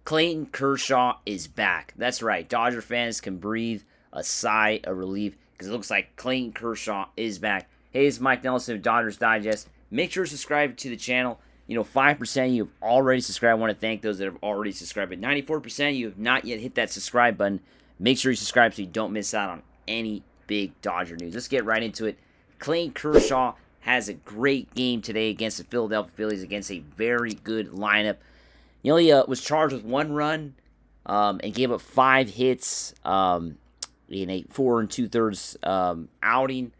Clayton Kershaw is back. That's right. Dodger fans can breathe a sigh of relief because it looks like Clayton Kershaw is back. Hey, it's Mike Nelson of Dodgers Digest. Make sure to subscribe to the channel. 5% of you have already subscribed. I want to thank those that have already subscribed. But 94% of you have not yet hit that subscribe button. Make sure you subscribe so you don't miss out on any big Dodger news. Let's get right into it. Clayton Kershaw has a great game today against the Philadelphia Phillies, against a very good lineup. He only was charged with 1 run and gave up 5 hits in a 4 2/3 outing.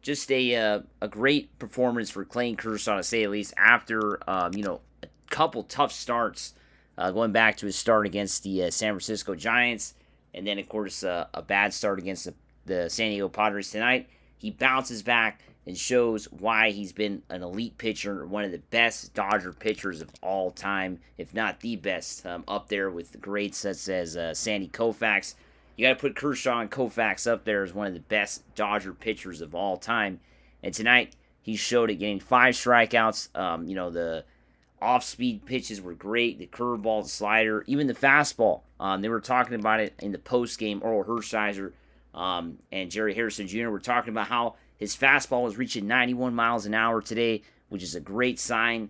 Just a great performance for Clayton Kershaw, to say the least, after a couple tough starts, going back to his start against the San Francisco Giants, and then, of course, a bad start against the San Diego Padres tonight. He bounces back and shows why he's been an elite pitcher, one of the best Dodger pitchers of all time, if not the best, up there with the greats such as Sandy Koufax. You got to put Kershaw and Koufax up there as one of the best Dodger pitchers of all time. And tonight, he showed it, getting 5 strikeouts. The off-speed pitches were great. The curveball, the slider, even the fastball. They were talking about it in the post-game. Earl Hershiser and Jerry Harrison Jr. were talking about how his fastball was reaching 91 miles an hour today, which is a great sign.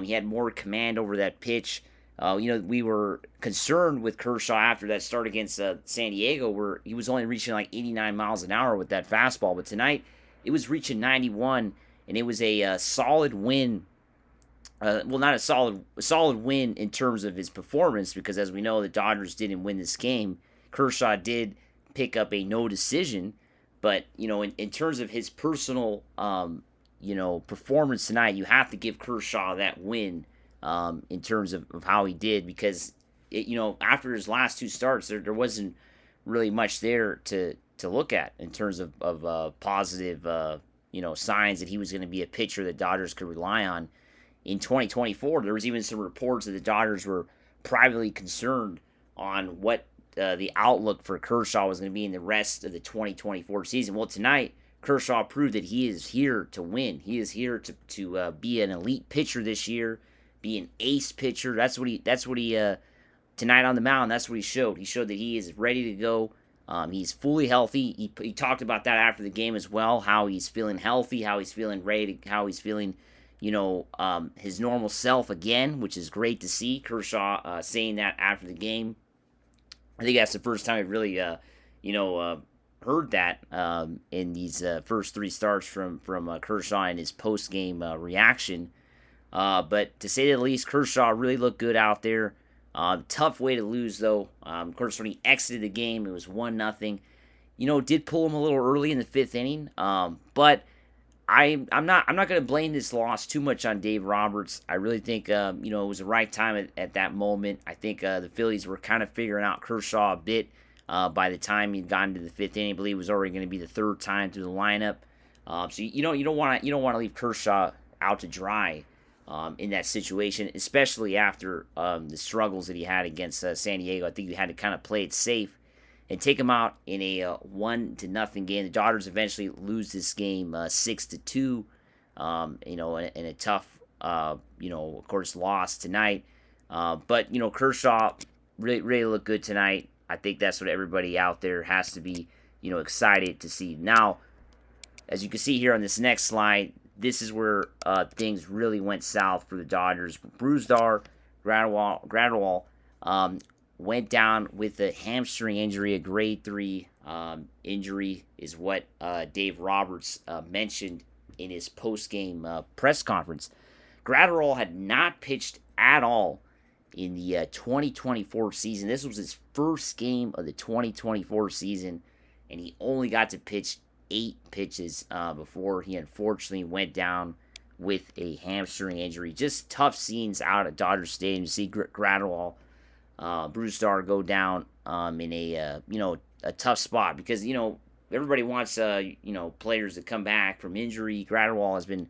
He had more command over that pitch. We were concerned with Kershaw after that start against San Diego, where he was only reaching like 89 miles an hour with that fastball. But tonight, it was reaching 91, and it was a solid win. Not a solid win in terms of his performance, because as we know, the Dodgers didn't win this game. Kershaw did pick up a no decision, but in terms of his personal performance tonight, you have to give Kershaw that win. In terms of how he did, because after his last 2 starts, there wasn't really much there to look at in terms of positive signs that he was going to be a pitcher that Dodgers could rely on in 2024. There was even some reports that the Dodgers were privately concerned on what the outlook for Kershaw was going to be in the rest of the 2024 season. Well, tonight, Kershaw proved that he is here to win. He is here to be an elite pitcher this year, be an ace pitcher. That's what he tonight on the mound, that's what he showed. He showed that he is ready to go. He's fully healthy. He talked about that after the game as well, how he's feeling healthy, how he's feeling ready, how he's feeling, his normal self again, which is great to see. Kershaw saying that after the game. I think that's the first time I really, heard that in these first 3 starts from Kershaw and his post-game reaction. But to say the least, Kershaw really looked good out there. Tough way to lose, though. Of course, when he exited the game, it was 1-0. Did pull him a little early in the 5th inning. But I'm not going to blame this loss too much on Dave Roberts. I really think it was the right time at that moment. I think the Phillies were kind of figuring out Kershaw a bit by the time he'd gotten to the 5th inning. I believe it was already going to be the 3rd time through the lineup. So you don't want to leave Kershaw out to dry in that situation, especially after the struggles that he had against San Diego. I think you had to kind of play it safe and take him out in a 1-0 game. The Dodgers eventually lose this game 6-2. In a tough, of course, loss tonight. But Kershaw really looked good tonight. I think that's what everybody out there has to be, excited to see. Now, as you can see here on this next slide, this is where things really went south for the Dodgers. Brusdar Graterol went down with a hamstring injury, a grade 3 injury, is what Dave Roberts mentioned in his post-game press conference. Graterol had not pitched at all in the 2024 season. This was his first game of the 2024 season, and he only got to pitch 8 pitches before he unfortunately went down with a hamstring injury. Just tough scenes out at Dodger Stadium to see Graterol, Brusdar go down in a tough spot, because everybody wants players to come back from injury. Graterol has been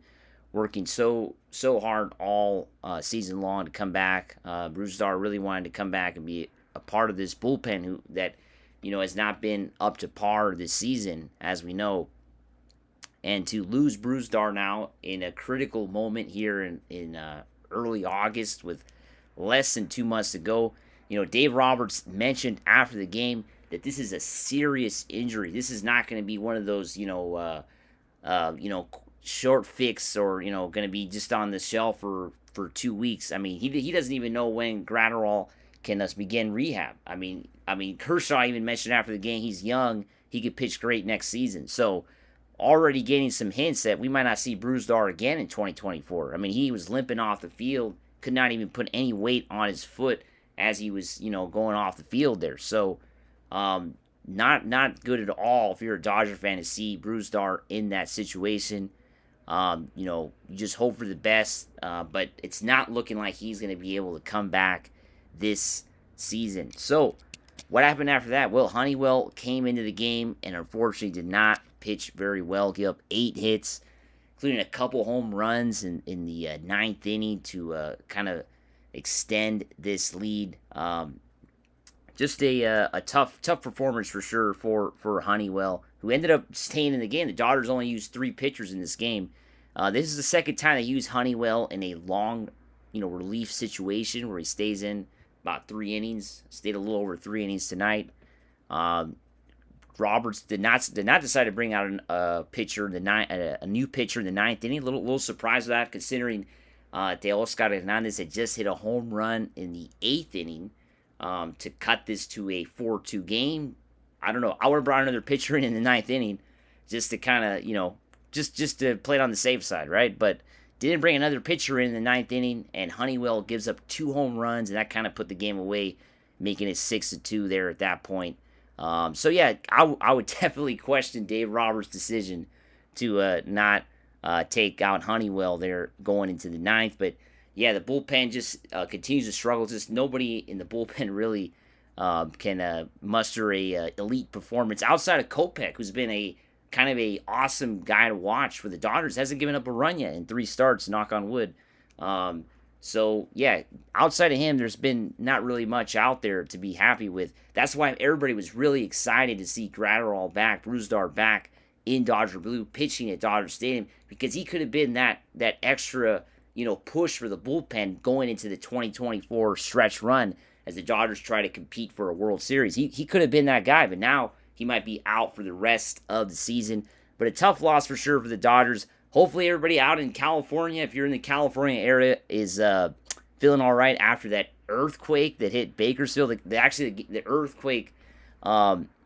working so hard all season long to come back. Brusdar really wanted to come back and be a part of this bullpen that has not been up to par this season, as we know. And to lose Brusdar now in a critical moment here in early August with less than 2 months to go, Dave Roberts mentioned after the game that this is a serious injury. This is not going to be one of those, short fix or, going to be just on the shelf for 2 weeks. I mean, he doesn't even know when Graterol can begin rehab. I mean, Kershaw even mentioned after the game he's young. He could pitch great next season. So already getting some hints that we might not see Brusdar again in 2024. I mean, he was limping off the field, could not even put any weight on his foot as he was, going off the field there. So, not good at all if you're a Dodger fan to see Brusdar in that situation. You just hope for the best, but it's not looking like he's going to be able to come back this season. So, what happened after that? Well, Honeywell came into the game and unfortunately did not pitch very well. Gave up 8 hits, including a couple home runs in the ninth inning to kind of extend this lead. Just a tough performance for sure for Honeywell, who ended up staying in the game. The Dodgers only used 3 pitchers in this game. This is the second time they used Honeywell in a long, relief situation where he stays in about 3 innings. Stayed a little over 3 innings tonight. Roberts did not decide to bring out a pitcher a new pitcher in the ninth inning. A little surprised with that, considering Teoscar Hernández had just hit a home run in the 8th inning to cut this to a 4-2 game. I don't know. I would have brought another pitcher in the 9th inning just to kind of, just to play it on the safe side, right? But didn't bring another pitcher in the 9th inning, and Honeywell gives up 2 home runs, and that kind of put the game away, making it 6-2 there at that point. So yeah, I would definitely question Dave Roberts' decision to not take out Honeywell there going into the 9th. But yeah, the bullpen just continues to struggle. Just nobody in the bullpen really can muster a elite performance outside of Kopech, who's been a kind of a awesome guy to watch for the Dodgers. Hasn't given up a run yet in 3 starts, knock on wood. So, yeah, outside of him, there's been not really much out there to be happy with. That's why everybody was really excited to see Graterol back, Brusdar back in Dodger Blue, pitching at Dodger Stadium, because he could have been that extra, push for the bullpen going into the 2024 stretch run as the Dodgers try to compete for a World Series. He could have been that guy, but now he might be out for the rest of the season. But a tough loss for sure for the Dodgers. Hopefully everybody out in California, if you're in the California area, is feeling all right after that earthquake that hit Bakersfield. The earthquake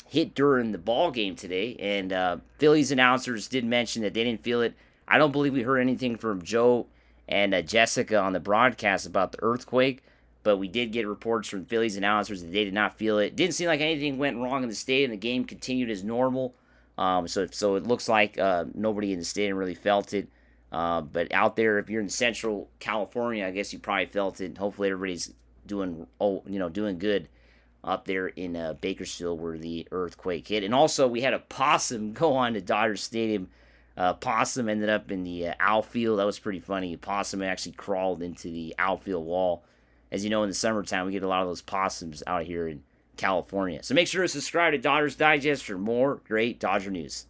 hit during the ball game today, and Phillies announcers did mention that they didn't feel it. I don't believe we heard anything from Joe and Jessica on the broadcast about the earthquake, but we did get reports from Phillies announcers that they did not feel it. Didn't seem like anything went wrong in the stadium. The game continued as normal. So it looks like nobody in the stadium really felt it. But out there, if you're in Central California, I guess you probably felt it. Hopefully everybody's doing good up there in Bakersfield where the earthquake hit. And also, we had a possum go on to Dodger Stadium. Possum ended up in the outfield. That was pretty funny. A possum actually crawled into the outfield wall. As you know, in the summertime, we get a lot of those possums out here in California. So make sure to subscribe to Dodgers Digest for more great Dodger news.